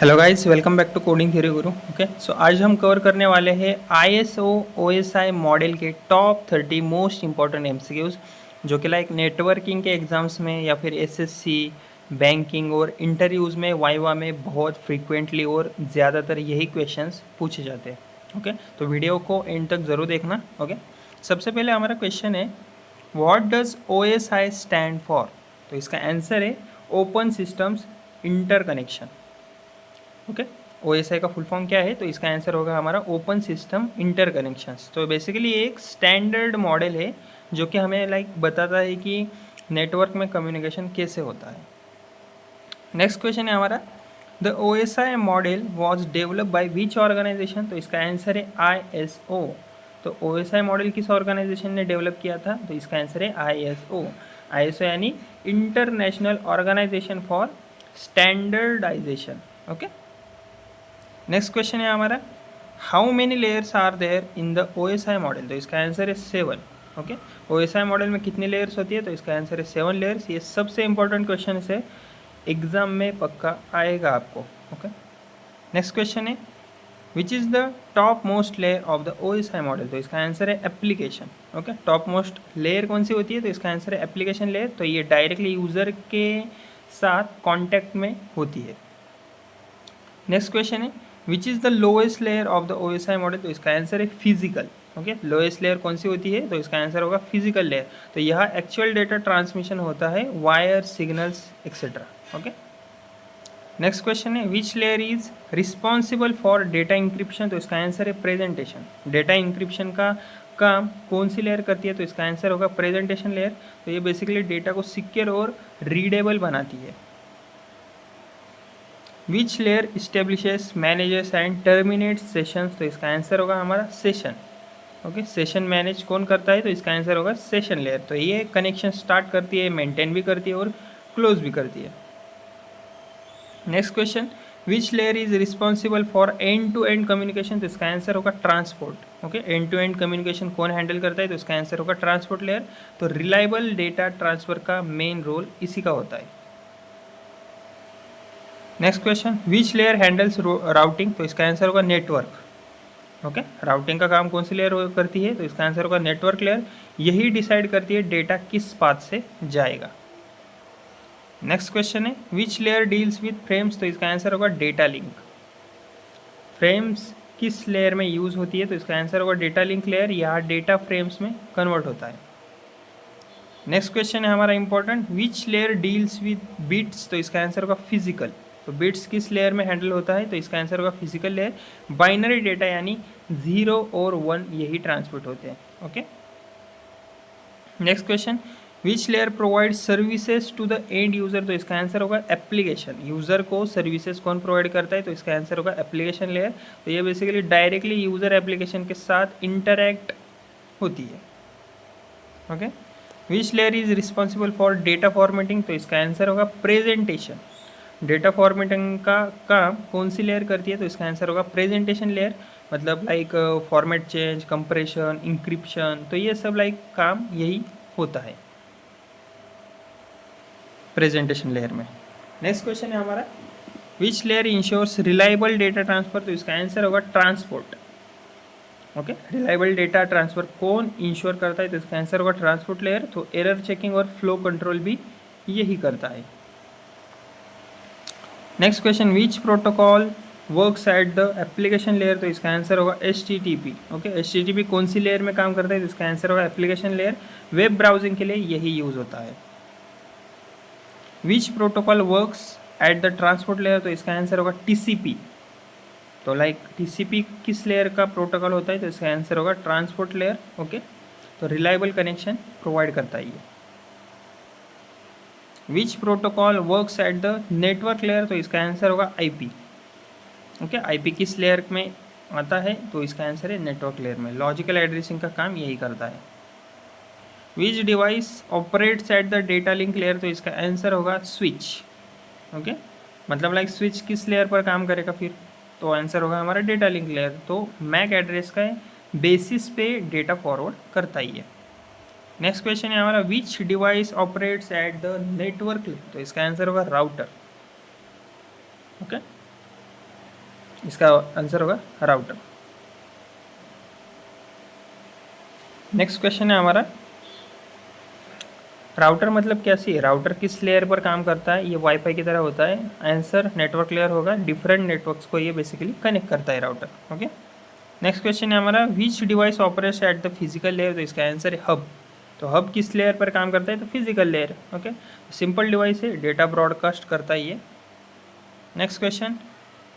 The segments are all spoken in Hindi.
Hello guys, welcome back to coding theory guru. Okay, so आज हम कवर करने वाले हैं ISO OSI मॉडल के टॉप 30 मोस्ट इंपॉर्टेंट एमसीक्यूज जो कि लाइक नेटवर्किंग के एग्जाम्स में या फिर एसएससी, बैंकिंग और इंटरव्यूज़ में, वाइवा में बहुत फ्रीक्वेंटली और ज़्यादातर यही क्वेश्चंस पूछे जाते हैं। ओके, तो वीडियो को एंड तक ज़रूर देखना। ओके, सबसे पहले हमारा क्वेश्चन है, what does OSI stand for? तो इसका आंसर है open systems interconnection. Okay, OSI का फुल फॉर्म क्या है? तो इसका आंसर होगा हमारा ओपन सिस्टम इंटरकनेक्शंस। तो बेसिकली एक स्टैंडर्ड मॉडल है जो कि हमें लाइक बताता है कि नेटवर्क में कम्युनिकेशन कैसे होता है। नेक्स्ट क्वेश्चन है हमारा, the OSI model was develop by which organisation? तो इसका आंसर है ISO। तो OSI मॉडल किस ऑर्गेनाइजेशन ने डेवलप किया था? तो इसका आंसर है ISO। ISO यानी international organisation for standardisation. Okay, next question है हमारा, how many layers are there in the OSI model? तो इसका आंसर है 7। ओके, OSI मॉडल में कितनी लेयर्स होती है? तो इसका आंसर है 7 लेयर्स। ये सबसे इंपॉर्टेंट क्वेश्चन है, एग्जाम में पक्का आएगा आपको। ओके, नेक्स्ट क्वेश्चन है, which is the top most layer of the OSI model? तो इसका आंसर है application. Okay, top most layer कौन सी होती है? तो इसका आंसर है एप्लीकेशन लेयर। तो ये डायरेक्टली यूज़र के साथ कॉन्टैक्ट में होती है। नेक्स्ट क्वेश्चन है, which is the lowest layer of the OSI model? तो इसका आंसर है फिजिकल। ओके, लोएस्ट लेयर कौन सी होती है? तो इसका आंसर होगा फिजिकल लेयर। तो यह एक्चुअल डेटा ट्रांसमिशन होता है, wire, signals etcetera. Okay, next question है, which layer is responsible for data encryption? तो इसका आंसर है प्रेजेंटेशन। डेटा इंक्रिप्शन का काम कौन सी लेयर करती है? तो इसका आंसर होगा प्रेजेंटेशन लेयर। तो ये बेसिकली डेटा को सिक्योर और रीडेबल बनाती है। Which layer establishes, manages and terminates sessions? तो इसका आंसर होगा हमारा सेशन। ओके, सेशन मैनेज कौन करता है? तो इसका आंसर होगा सेशन लेयर। तो ये कनेक्शन स्टार्ट करती है, मेंटेन भी करती है और क्लोज भी करती है। Next question, which layer is responsible for end to end communication? तो इसका आंसर होगा transport. Okay, end to end communication कौन हैंडल करता है? तो इसका आंसर होगा ट्रांसपोर्ट लेयर। तो रिलायबल डेटा ट्रांसफर का मेन रोल इसी का होता है। Next question, which layer handles routing? तो इसका आंसर होगा नेटवर्क। ओके, राउटिंग का काम कौन सी लेयर करती है? तो इसका आंसर होगा नेटवर्क लेयर। यही डिसाइड करती है डेटा किस पाथ से जाएगा। नेक्स्ट क्वेश्चन है, which layer deals with frames? तो इसका आंसर होगा डेटा लिंक। फ्रेम्स किस लेयर में यूज होती है? तो इसका आंसर होगा डेटा लिंक लेयर। यहाँ डेटा फ्रेम्स में कन्वर्ट होता है। नेक्स्ट क्वेश्चन है हमारा important, which layer deals with bits? तो इसका आंसर होगा फिजिकल। तो बिट्स किस लेयर में हैंडल होता है? तो इसका आंसर होगा फिजिकल लेयर। बाइनरी डेटा यानी 0 और 1 यही ट्रांसमिट होते हैं। Okay, next question, which layer provide services to the end user? तो इसका आंसर होगा एप्लीकेशन। यूजर को सर्विसेज कौन प्रोवाइड करता है? तो इसका आंसर होगा एप्लीकेशन लेयर। तो ये बेसिकली डायरेक्टली यूजर एप्लीकेशन के साथ इंटरैक्ट होती है। Okay, which layer is responsible for data formatting? तो इसका आंसर होगा प्रेजेंटेशन। डेटा फॉर्मेटिंग का काम कौन सी लेयर करती है? तो इसका आंसर होगा प्रेजेंटेशन लेयर। मतलब like format change, compression, encryption, तो ये सब लाइक काम यही होता है प्रेजेंटेशन लेयर में। नेक्स्ट क्वेश्चन है हमारा, which layer ensures reliable data transfer? तो इसका आंसर होगा transport. Okay, reliable data transfer कौन इंश्योर करता है? तो इसका आंसर होगा ट्रांसपोर्ट लेयर। तो एरर चेकिंग और फ्लो कंट्रोल भी यही करता है। Next question, which protocol works at the application layer? तो इसका आंसर होगा HTTP। ओके, HTTP कौन सी लेयर में काम करता है? तो इसका आंसर होगा एप्लीकेशन लेयर। वेब ब्राउजिंग के लिए यही यूज होता है। विच protocol works at the transport layer? तो इसका आंसर होगा TCP। तो लाइक TCP किस लेयर का प्रोटोकॉल होता है? तो इसका आंसर होगा ट्रांसपोर्ट लेयर। ओके, तो रिलायबल कनेक्शन प्रोवाइड करता है ये। विच protocol works at the network layer? तो इसका आंसर होगा IP। ओके, IP किस लेयर में आता है? तो इसका आंसर है नेटवर्क लेयर में। लॉजिकल एड्रेसिंग का काम यही करता है। विच device operates at the data link layer? तो इसका आंसर होगा स्विच। ओके, मतलब लाइक स्विच किस लेयर पर काम करेगा फिर? तो आंसर होगा हमारा डेटा लिंक लेयर। तो मैक एड्रेस का बेसिस पे डेटा फॉरवर्ड करता ही है। नेक्स्ट क्वेश्चन है हमारा, विच device operates at the network layer? तो इसका आंसर होगा राउटर। ओके, इसका आंसर होगा राउटर। नेक्स्ट क्वेश्चन है हमारा, राउटर मतलब क्या सी है, राउटर किस लेयर पर काम करता है, ये वाईफाई की तरह होता है। आंसर नेटवर्क लेयर होगा, डिफरेंट नेटवर्क्स को ये बेसिकली कनेक्ट करता है राउटर। ओके, नेक्स्ट क्वेश्चन है हमारा, विच device operates at the physical layer, तो इसका आंसर है हब। तो हब किस लेयर पर काम करता है, तो physical layer. Okay, simple device है, डेटा ब्रॉडकास्ट करता है ये। Next question,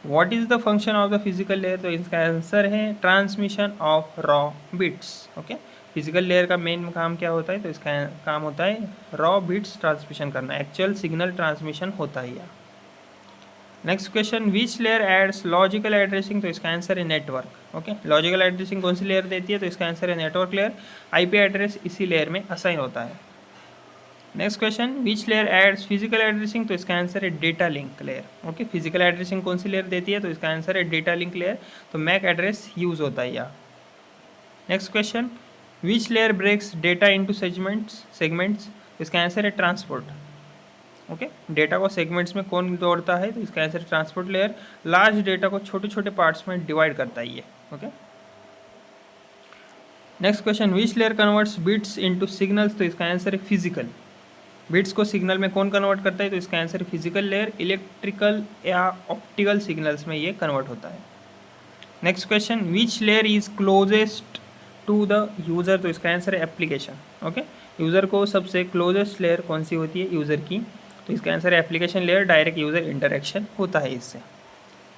what is the function of the physical layer, तो इसका आंसर है transmission of raw bits. Okay, physical layer का मेन काम क्या होता है, तो इसका काम होता है रॉ बिट्स ट्रांसमिशन करना, एक्चुअल सिग्नल ट्रांसमिशन होता है यह। Next question, which layer adds logical addressing, तो इसका आंसर है नेटवर्क। ओके, लॉजिकल एड्रेसिंग कौन सी लेयर देती है, तो इसका आंसर है नेटवर्क लेयर। आईपी एड्रेस इसी लेयर में असाइन होता है। Next question, which layer adds physical addressing, तो इसका आंसर है data link layer. Okay, physical addressing कौन सी लेयर देती है, तो इसका आंसर है डेटा लिंक लेयर। तो मैक एड्रेस यूज होता है यहाँ। Next question, which layer breaks data into segments, तो इसका आंसर है ट्रांसपोर्ट। ओके, डेटा को सेगमेंट्स में कौन तोड़ता है, तो इसका आंसर है ट्रांसपोर्ट लेयर। लार्ज डेटा को छोटे छोटे पार्ट्स में डिवाइड करता है ये। Okay, next question, which layer converts bits into signals, तो इसका आंसर है फिजिकल। बिट्स को सिग्नल में कौन कन्वर्ट करता है, तो इसका आंसर है फिजिकल लेयर। इलेक्ट्रिकल या ऑप्टिकल सिग्नल्स में ये कन्वर्ट होता है। Next question, which layer is closest to the user, तो इसका आंसर है एप्लीकेशन। ओके, यूज़र को सबसे क्लोजेस्ट लेयर कौन सी होती है यूज़र की, तो इसका आंसर है application layer. Direct user interaction होता है इससे।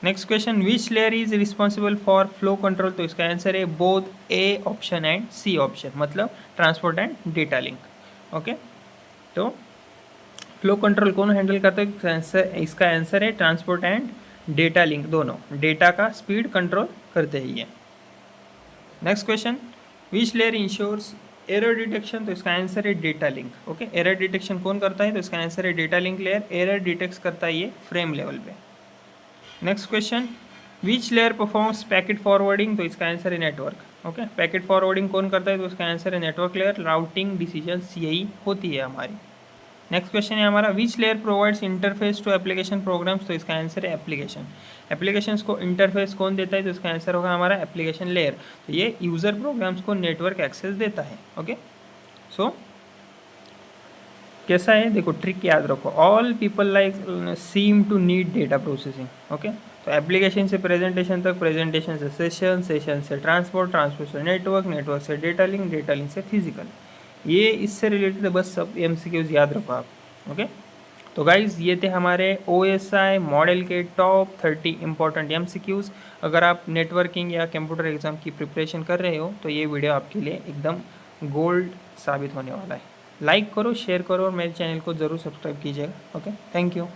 Next question, which layer is responsible for flow control, तो इसका आंसर है both A option and C option, मतलब transport and data link. Okay, तो फ्लो कंट्रोल कौन हैंडल करता है, इसका आंसर है ट्रांसपोर्ट एंड डेटा लिंक, दोनों डेटा का स्पीड कंट्रोल करते हैं ये। Next question, which layer ensures error detection, तो इसका आंसर है data link. Okay, error detection कौन करता है, तो इसका आंसर है data link layer. Error detect करता है ये फ्रेम लेवल पे। Next question, which layer performs packet forwarding, तो इसका आंसर है नेटवर्क। ओके, पैकेट फॉरवर्डिंग कौन करता है, तो इसका आंसर है नेटवर्क लेयर। राउटिंग डिसीजन यही होती है हमारी। नेक्स्ट क्वेश्चन है हमारा, which layer provides interface to application programs, तो इसका आंसर है एप्लीकेशन। एप्लीकेशंस को इंटरफेस कौन देता है, तो इसका आंसर होगा हमारा एप्लीकेशन लेयर। तो ये यूज़र प्रोग्राम्स को नेटवर्क एक्सेस देता है। ओके, सो कैसा है देखो, ट्रिक याद रखो, all people like seem to need data processing. Okay, तो एप्लीकेशन से प्रेजेंटेशन तक, प्रेजेंटेशन से सेशन, सेशन से ट्रांसपोर्ट, ट्रांसपोर्ट से नेटवर्क, नेटवर्क से डेटा लिंक, डेटा लिंक से फिजिकल। ये इससे रिलेटेड बस सब MCQs याद रखो आप। ओके, तो गाइज़ ये थे हमारे OSI मॉडल के टॉप 30 इंपॉर्टेंट MCQs। अगर आप नेटवर्किंग या कंप्यूटर एग्ज़ाम की प्रिपरेशन कर रहे हो तो ये वीडियो आपके लिए एकदम गोल्ड साबित होने वाला है। लाइक करो, शेयर करो और मेरे चैनल को ज़रूर सब्सक्राइब कीजिएगा। Okay, thank you.